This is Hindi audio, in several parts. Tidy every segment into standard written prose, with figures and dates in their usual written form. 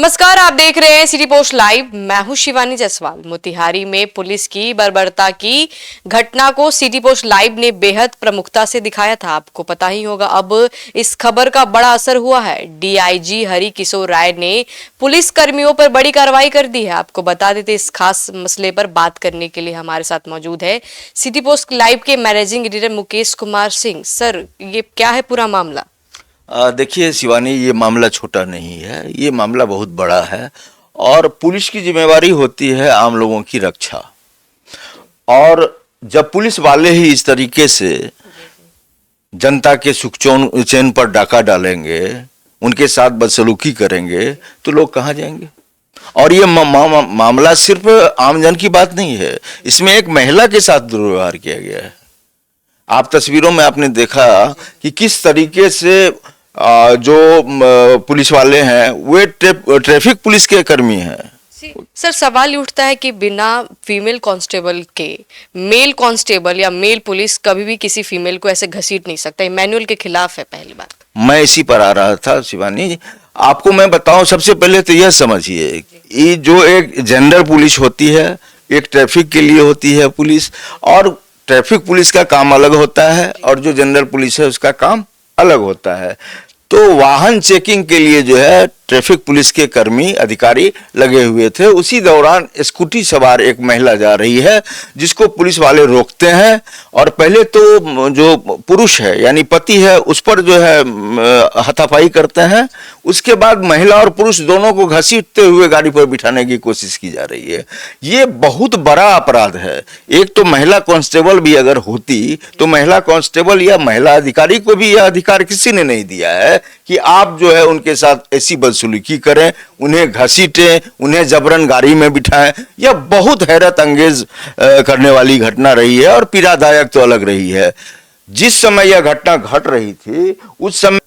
नमस्कार, आप देख रहे हैं सिटी पोस्ट लाइव। मैं हूं शिवानी जायसवाल। मोतिहारी में पुलिस की बर्बरता की घटना को सिटी पोस्ट लाइव ने बेहद प्रमुखता से दिखाया था। आपको पता ही होगा, अब इस खबर का बड़ा असर हुआ है। डीआईजी हरि किशोर राय ने पुलिस कर्मियों पर बड़ी कार्रवाई कर दी है। आपको बता देते, इस खास मसले पर बात करने के लिए हमारे साथ मौजूद है सिटी पोस्ट लाइव के managing editor Mukesh Kumar Singh. Sir, ये क्या है पूरा मामला? देखिए शिवानी, ये मामला छोटा नहीं है, ये मामला बहुत बड़ा है और पुलिस की जिम्मेवारी होती है आम लोगों की रक्षा। और जब पुलिस वाले ही इस तरीके से जनता के सुख चैन पर डाका डालेंगे, उनके साथ बदसलूकी करेंगे, तो लोग कहाँ जाएंगे। और ये मामला सिर्फ आमजन की बात नहीं है, इसमें एक महिला के साथ दुर्व्यवहार किया गया है। आप तस्वीरों में आपने देखा कि किस तरीके से जो पुलिस वाले हैं वे ट्रैफिक पुलिस के कर्मी हैं। सर, सवाल ये उठता है कि बिना फीमेल कांस्टेबल के मेल कांस्टेबल या मेल पुलिस कभी भी किसी फीमेल को ऐसे घसीट नहीं सकता। मैनुअल के खिलाफ है। पहली बात मैं इसी पर आ रहा था शिवानी। आपको मैं बताऊं, सबसे पहले तो यह समझिए, ये जो एक जेंडर पुलिस होती है, एक ट्रैफिक के लिए होती है पुलिस, और ट्रैफिक पुलिस का काम अलग होता है और जो जनरल पुलिस है उसका काम अलग होता है। तो वाहन चेकिंग के लिए जो है ट्रैफिक पुलिस के कर्मी अधिकारी लगे हुए थे। उसी दौरान स्कूटी सवार एक महिला जा रही है, जिसको पुलिस वाले रोकते हैं और पहले तो जो पुरुष है यानी पति है उस पर जो है हाथापाई करते हैं। उसके बाद महिला और पुरुष दोनों को घसीटते हुए गाड़ी पर बिठाने की कोशिश की जा रही है। ये बहुत बड़ा अपराध है। एक तो महिला कांस्टेबल भी अगर होती तो महिला कांस्टेबल या महिला अधिकारी को भी यह अधिकार किसी ने नहीं दिया है कि आप जो है उनके साथ ऐसी बदसलूकी करें, उन्हें घसीटें, उन्हें जबरन गाड़ी में बिठाएं। यह बहुत हैरत अंगेज करने वाली घटना रही है और पीड़ादायक तो अलग रही है। जिस समय यह घटना घट रही थी उस समय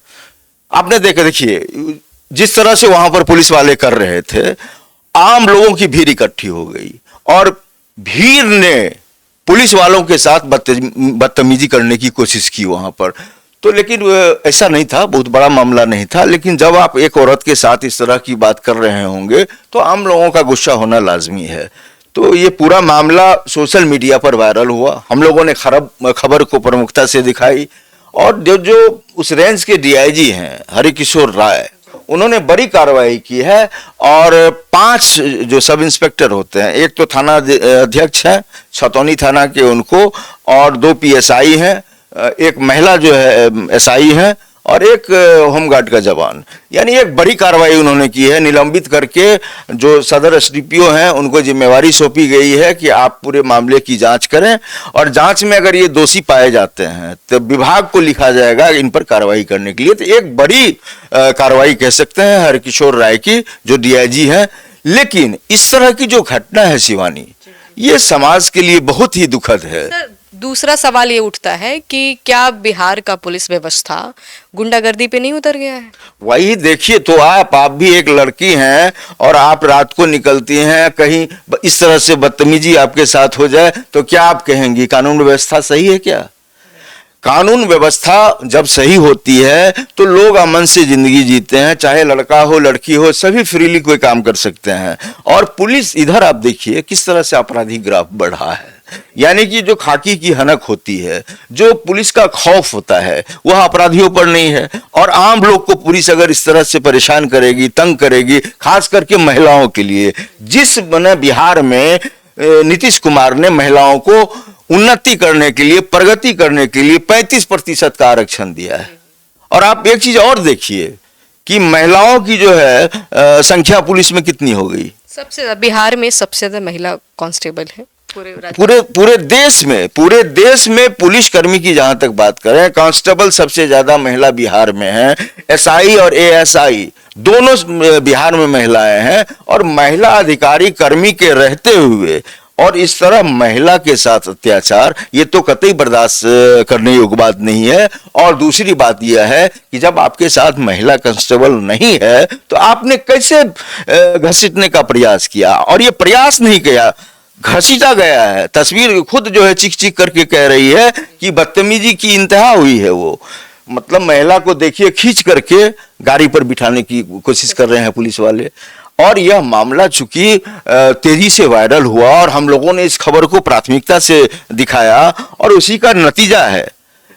आपने देखिए जिस तरह से वहां पर पुलिस वाले कर रहे थे, आम लोगों की भीड़ इकट्ठी हो गई और भीड़ ने पुलिस वालों के साथ बदतमीजी करने की कोशिश की वहां पर। तो लेकिन ऐसा नहीं था, बहुत बड़ा मामला नहीं था। लेकिन जब आप एक औरत के साथ इस तरह की बात कर रहे होंगे तो आम लोगों का गुस्सा होना लाजमी है। तो ये पूरा मामला सोशल मीडिया पर वायरल हुआ। हम लोगों ने खबर को प्रमुखता से दिखाई और जो उस रेंज के डीआईजी हैं हरि किशोर राय, उन्होंने बड़ी कार्रवाई की है। और 5 जो सब इंस्पेक्टर होते हैं, एक तो थाना अध्यक्ष है छतौनी थाना के उनको, और 2 पीएसआई हैं, एक महिला जो है एसआई है और एक होमगार्ड का जवान। यानी एक बड़ी कार्रवाई उन्होंने की है। निलंबित करके जो सदर एसडीपीओ हैं उनको जिम्मेवारी सौंपी गई है कि आप पूरे मामले की जांच करें और जांच में अगर ये दोषी पाए जाते हैं तो विभाग को लिखा जाएगा इन पर कार्रवाई करने के लिए। तो एक बड़ी कार्रवाई कह सकते हैं हरकिशोर राय की, जो डीआईजी है। लेकिन इस तरह की जो घटना है शिवानी, ये समाज के लिए बहुत ही दुखद है। दूसरा सवाल ये उठता है कि क्या बिहार का पुलिस व्यवस्था गुंडागर्दी पे नहीं उतर गया है? वही देखिए, तो आप भी एक लड़की हैं और आप रात को निकलती हैं, कहीं इस तरह से बदतमीजी आपके साथ हो जाए तो क्या आप कहेंगी कानून व्यवस्था सही है? क्या कानून व्यवस्था जब सही होती है तो लोग अमन से जिंदगी जीते हैं, चाहे लड़का हो लड़की हो, सभी फ्रीली कोई काम कर सकते हैं। और पुलिस, इधर आप देखिए किस तरह से आपराधिक ग्राफ बढ़ा है। यानी कि जो खाकी की हनक होती है, जो पुलिस का खौफ होता है, वह अपराधियों पर नहीं है। और आम लोग को पुलिस अगर इस तरह से परेशान करेगी, तंग करेगी, खास करके महिलाओं के लिए, जिस बिहार में नीतीश कुमार ने महिलाओं को उन्नति करने के लिए, प्रगति करने के लिए 35% का आरक्षण दिया है। और आप एक चीज और देखिए कि महिलाओं की जो है संख्या पुलिस में कितनी हो गई। सबसे ज्यादा बिहार में सबसे ज्यादा महिला कांस्टेबल है पूरे देश में पुलिस कर्मी की जहां तक बात करें, कांस्टेबल सबसे ज्यादा महिला बिहार में है। एसआई और एएसआई दोनों बिहार में महिलाएं हैं। और महिला अधिकारी कर्मी के रहते हुए और इस तरह महिला के साथ अत्याचार, ये तो कतई बर्दाश्त करने योग्य बात नहीं है। और दूसरी बात यह है कि जब आपके साथ महिला कांस्टेबल नहीं है तो आपने कैसे घसीटने का प्रयास किया? और ये प्रयास नहीं किया, घसीटा गया है। तस्वीर खुद जो है चीख चीख करके कह रही है कि बदतमीजी की इंतहा हुई है। वो मतलब महिला को देखिए खींच करके गाड़ी पर बिठाने की कोशिश कर रहे हैं पुलिस वाले। और यह मामला चूंकि तेजी से वायरल हुआ और हम लोगों ने इस खबर को प्राथमिकता से दिखाया और उसी का नतीजा है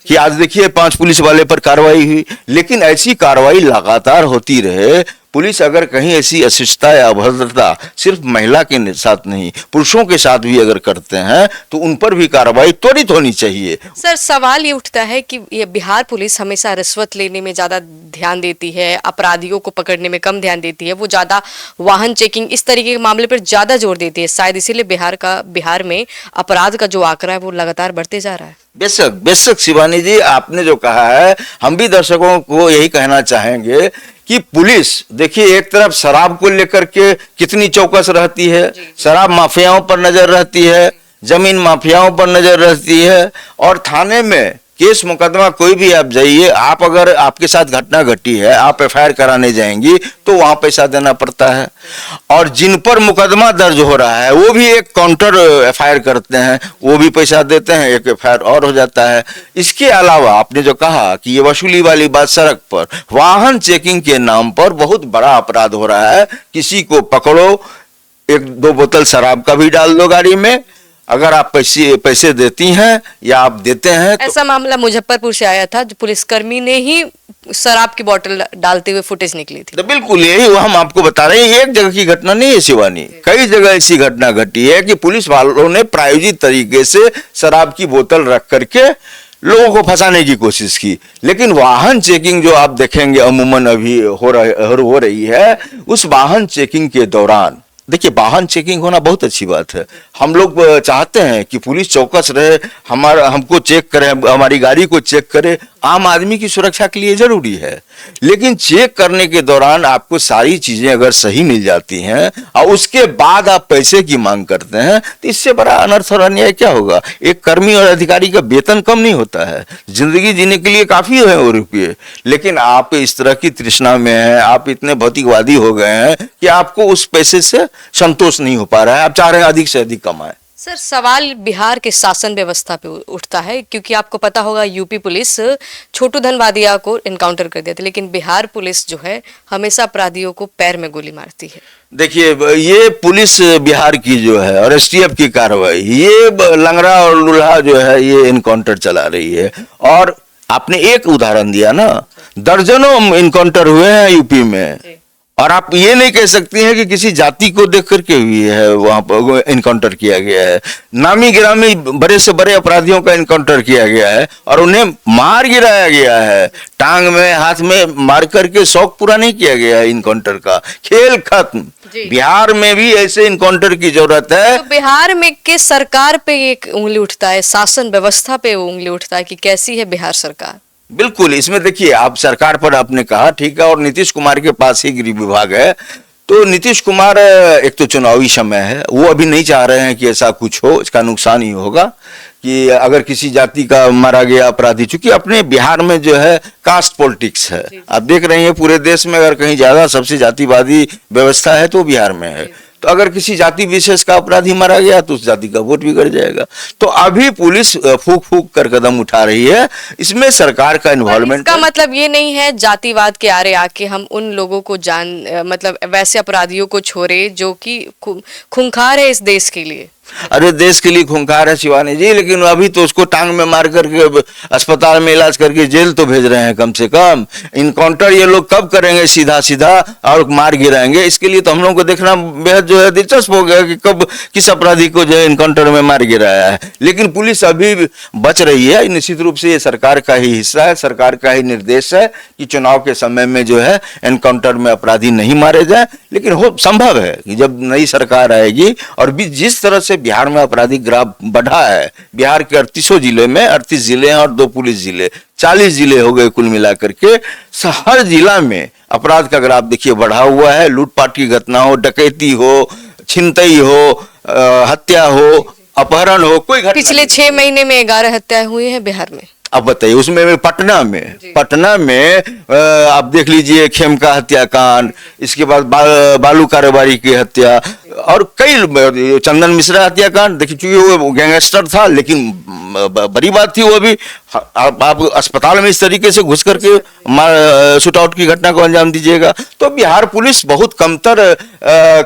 कि आज देखिए 5 पुलिस वाले पर कार्रवाई हुई। लेकिन ऐसी कार्रवाई लगातार होती रहे, पुलिस अगर कहीं ऐसी अशिष्टता या अभद्रता सिर्फ महिला के साथ नहीं पुरुषों के साथ भी अगर करते हैं तो उन पर भी कार्रवाई त्वरित होनी चाहिए। सर, सवाल ये उठता है कि ये बिहार पुलिस हमेशा रिश्वत लेने में ज्यादा ध्यान देती है, अपराधियों को पकड़ने में कम ध्यान देती है, वो ज्यादा वाहन चेकिंग इस तरीके के मामले पर ज्यादा जोर देती है। शायद इसीलिए बिहार में अपराध का जो आंकड़ा है वो लगातार बढ़ते जा रहा है। बेशक बेशक शिवानी जी, आपने जो कहा है हम भी दर्शकों को यही कहना चाहेंगे कि पुलिस देखिए एक तरफ शराब को लेकर के कितनी चौकस रहती है, शराब माफियाओं पर नजर रहती है, जमीन माफियाओं पर नजर रहती है, और थाने में केस मुकदमा कोई भी आप जाइए, आप अगर आपके साथ घटना घटी है आप एफआईआर कराने जाएंगी तो वहां पैसा देना पड़ता है, और जिन पर मुकदमा दर्ज हो रहा है वो भी एक काउंटर एफआईआर करते हैं, वो भी पैसा देते हैं, एक एफआईआर और हो जाता है। इसके अलावा आपने जो कहा कि ये वसूली वाली बात, सड़क पर वाहन चेकिंग के नाम पर बहुत बड़ा अपराध हो रहा है। किसी को पकड़ो, 1-2 बोतल शराब का भी डाल दो गाड़ी में, अगर आप पैसे देती हैं या आप देते हैं तो। ऐसा मामला मुजफ्फरपुर से आया था, जो पुलिसकर्मी ने ही शराब की बोतल डालते हुए फुटेज निकली थी। तो बिल्कुल यही हम आपको बता रहे हैं, एक जगह की घटना नहीं है शिवानी, कई जगह ऐसी घटना घटी है कि पुलिस वालों ने प्रायोजित तरीके से शराब की बोतल रख करके लोगों को फंसाने की कोशिश की। लेकिन वाहन चेकिंग जो आप देखेंगे अमूमन अभी हो रही है, उस वाहन चेकिंग के दौरान देखिए वाहन चेकिंग होना बहुत अच्छी बात है। हम लोग चाहते हैं कि पुलिस चौकस रहे, हमको चेक करे, हमारी गाड़ी को चेक करे, आम आदमी की सुरक्षा के लिए जरूरी है। लेकिन चेक करने के दौरान आपको सारी चीजें अगर सही मिल जाती हैं और उसके बाद आप पैसे की मांग करते हैं तो इससे बड़ा अनर्थ और अन्याय क्या होगा। एक कर्मी और अधिकारी का वेतन कम नहीं होता है, जिंदगी जीने के लिए काफी है वो रुपये, लेकिन आप इस तरह की तृष्णा में हैं, आप इतने भौतिकवादी हो गए हैं कि आपको उस पैसे से संतोष नहीं हो पा रहा है, आप चाह रहे हैं अधिक से अधिक कमाएं। सर, सवाल बिहार के शासन व्यवस्था पे उठता है, क्योंकि आपको पता होगा यूपी पुलिस छोटू धनवादिया को इनकाउंटर कर दिया था, लेकिन बिहार पुलिस जो है हमेशा अपराधियों को पैर में गोली मारती है। देखिए ये पुलिस बिहार की जो है और एसटीएफ की कार्रवाई, ये लंगड़ा और लुल्हा जो है ये इनकाउंटर चला रही है। और आपने एक उदाहरण दिया ना, दर्जनों इनकाउंटर हुए हैं यूपी में, और आप ये नहीं कह सकती हैं कि किसी जाति को देख करके हुई है वहां पर इनकाउंटर किया गया है। नामी गिरामी बड़े से बड़े अपराधियों का इनकाउंटर किया गया है और उन्हें मार गिराया गया है, टांग में हाथ में मार करके शौक पूरा नहीं किया गया है इनकाउंटर का, खेल खत्म। बिहार में भी ऐसे इनकाउंटर की जरूरत है। तो बिहार में के सरकार पे एक उंगली उठता है, शासन व्यवस्था पे उंगली उठता है कि कैसी है बिहार सरकार। बिल्कुल, इसमें देखिए आप सरकार पर आपने कहा ठीक है, और नीतीश कुमार के पास ही गृह विभाग है, तो नीतीश कुमार एक तो चुनावी समय है, वो अभी नहीं चाह रहे हैं कि ऐसा कुछ हो, इसका नुकसान ही होगा कि अगर किसी जाति का मारा गया अपराधी, चूंकि अपने बिहार में जो है कास्ट पॉलिटिक्स है, आप देख रहे हैं पूरे देश में अगर कहीं ज्यादा सबसे जातिवादी व्यवस्था है तो बिहार में है। तो अगर किसी जाति विशेष का अपराधी मारा गया तो उस जाति का वोट बिगड़ जाएगा। तो अभी पुलिस फूक फूक कर कदम उठा रही है, इसमें सरकार का इन्वॉल्वमेंट। इसका मतलब ये नहीं है जातिवाद के आरे आके हम उन लोगों को मतलब वैसे अपराधियों को छोड़े जो कि खूंखार है इस देश के लिए। अरे देश के लिए खूंखार है शिवानी जी, लेकिन अभी तो उसको टांग में मार करके अस्पताल में इलाज करके जेल तो भेज रहे हैं कम से कम। इनकाउंटर ये लोग कब करेंगे सीधा सीधा और मार गिराएंगे, इसके लिए तो हम लोगों को देखना बेहद जो है दिलचस्प हो गया कि कब किस अपराधी को जो है इनकाउंटर में मार गिराया है। लेकिन पुलिस अभी बच रही है, निश्चित रूप से ये सरकार का ही हिस्सा है, सरकार का ही निर्देश है कि चुनाव के समय में जो है एनकाउंटर में अपराधी नहीं मारे जाए। लेकिन हो संभव है कि जब नई सरकार आएगी और जिस तरह से बिहार में आपराधिक ग्राफ बढ़ा है, बिहार के 38 जिले में 38 जिले हैं और 2 पुलिस जिले, 40 जिले हो गए कुल मिलाकर के। हर जिला में अपराध का ग्राफ देखिए बढ़ा हुआ है। लूटपाट की घटना हो, डकैती हो, छिनतई हो, हत्या हो, अपहरण हो, कोई घटना पिछले 6 महीने में 11 हत्याएं हुई हैं बिहार में। अब बताइए उसमें पटना में आप देख लीजिए खेमका हत्याकांड, इसके बाद बालू कारोबारी की हत्या, और कई चंदन मिश्रा हत्याकांड देखिए, चूंकि वो गैंगस्टर था लेकिन बड़ी बात थी वो भी। आप अस्पताल में इस तरीके से घुस करके शूट आउट की घटना को अंजाम दीजिएगा। तो बिहार पुलिस बहुत कमतर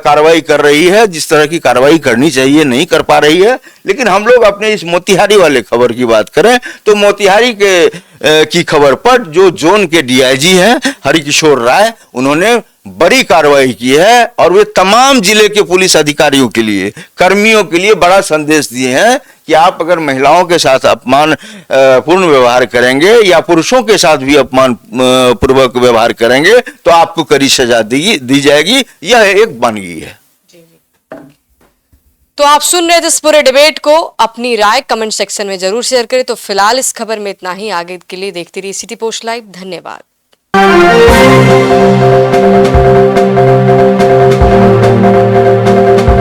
कार्रवाई कर रही है, जिस तरह की कार्रवाई करनी चाहिए नहीं कर पा रही है। लेकिन हम लोग अपने इस मोतिहारी वाले खबर की बात करें तो मोतिहारी की खबर पर जो जोन के डीआईजी हैं हरिकिशोर राय, उन्होंने बड़ी कार्रवाई की है और वे तमाम जिले के पुलिस अधिकारियों के लिए, कर्मियों के लिए बड़ा संदेश दिए हैं कि आप अगर महिलाओं के साथ अपमान पूर्ण व्यवहार करेंगे या पुरुषों के साथ भी अपमान पूर्वक व्यवहार करेंगे तो आपको कड़ी सजा दी जाएगी। यह एक वानगी है। तो आप सुन रहे थे इस पूरे डिबेट को। अपनी राय कमेंट सेक्शन में जरूर शेयर करें। तो फिलहाल इस खबर में इतना ही। आगे के लिए देखते रहिए सिटी पोस्ट लाइव। धन्यवाद।